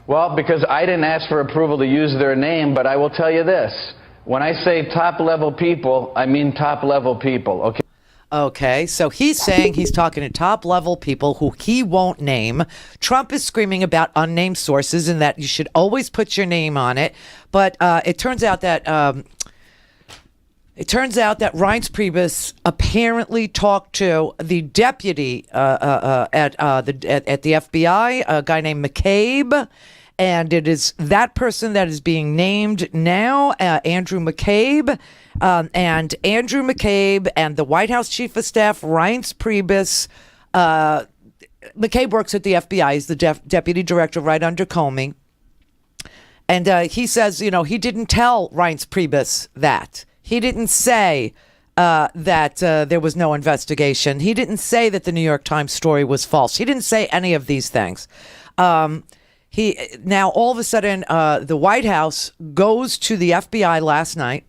Well, because I didn't ask for approval to use their name, but I will tell you this. When I say top-level people, I mean top-level people, okay? Okay, so he's saying he's talking to top-level people who he won't name. Trump is screaming about unnamed sources and that you should always put your name on it. But it turns out that Reince Priebus apparently talked to the deputy at the FBI, a guy named McCabe. And it is that person that is being named now, Andrew McCabe. And Andrew McCabe and the White House Chief of Staff, Reince Priebus. McCabe works at the FBI. He's the deputy director right under Comey. And he says, he didn't tell Reince Priebus that. He didn't say that there was no investigation. He didn't say that the New York Times story was false. He didn't say any of these things. Now, all of a sudden, the White House goes to the FBI last night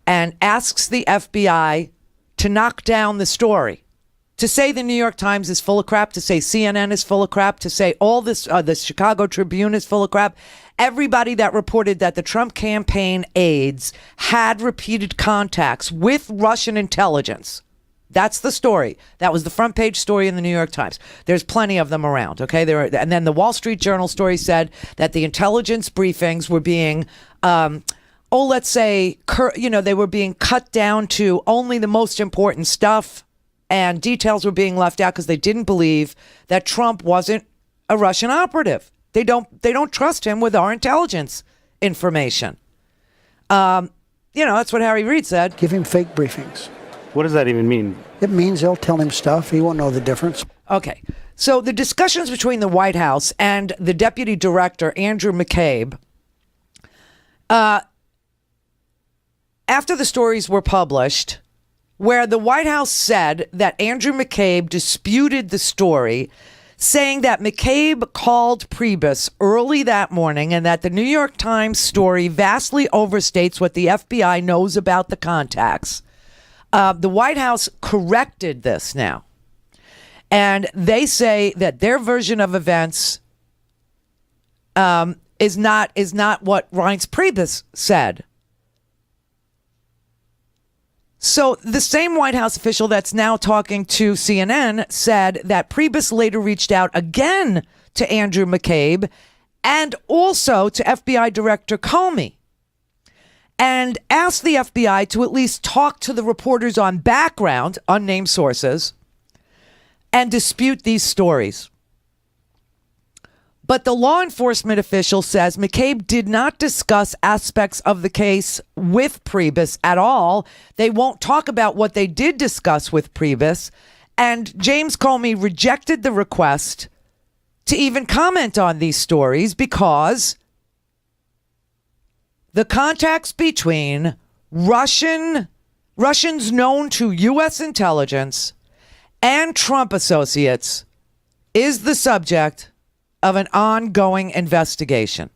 and asks the FBI to knock down the story, to say the New York Times is full of crap, to say CNN is full of crap, to say all this, the Chicago Tribune is full of crap. Everybody that reported that the Trump campaign aides had repeated contacts with Russian intelligence. That's the story. That was the front page story in the New York Times. There's plenty of them around, okay? And then the Wall Street Journal story said that the intelligence briefings were being, let's say, they were being cut down to only the most important stuff, and details were being left out because they didn't believe that Trump wasn't a Russian operative. They don't trust him with our intelligence information. That's what Harry Reid said. Give him fake briefings. What does that even mean? It means they'll tell him stuff. He won't know the difference. Okay. So the discussions between the White House and the deputy director, Andrew McCabe, after the stories were published, where the White House said that Andrew McCabe disputed the story, saying that McCabe called Priebus early that morning and that the New York Times story vastly overstates what the FBI knows about the contacts. The White House corrected this now. And they say that their version of events is not what Reince Priebus said. So the same White House official that's now talking to CNN said that Priebus later reached out again to Andrew McCabe and also to FBI Director Comey and asked the FBI to at least talk to the reporters on background, unnamed sources, and dispute these stories. But the law enforcement official says McCabe did not discuss aspects of the case with Priebus at all. They won't talk about what they did discuss with Priebus. And James Comey rejected the request to even comment on these stories because the contacts between Russians known to U.S. intelligence and Trump associates is the subject of an ongoing investigation.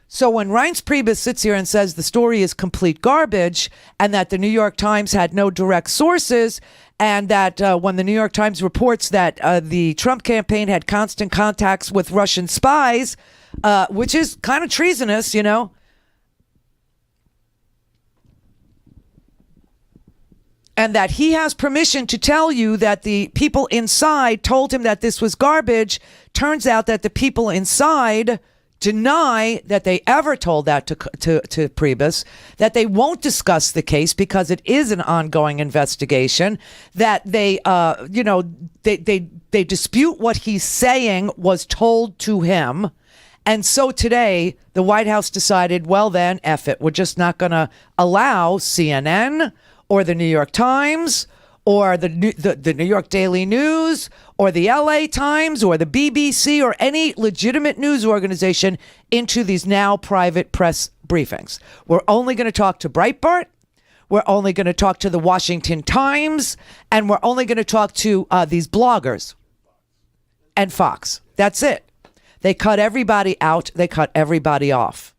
So when Reince Priebus sits here and says the story is complete garbage and that the New York Times had no direct sources and that when the New York Times reports that the Trump campaign had constant contacts with Russian spies, which is kind of treasonous, and that he has permission to tell you that the people inside told him that this was garbage, turns out that the people inside deny that they ever told that to Priebus, that they won't discuss the case because it is an ongoing investigation, that they dispute what he's saying was told to him. And so today, the White House decided, well then, F it. We're just not going to allow CNN or the New York Times, or the New York Daily News, or the LA Times, or the BBC, or any legitimate news organization into these now private press briefings. We're only going to talk to Breitbart, we're only going to talk to the Washington Times, and we're only going to talk to these bloggers and Fox. That's it. They cut everybody out. They cut everybody off.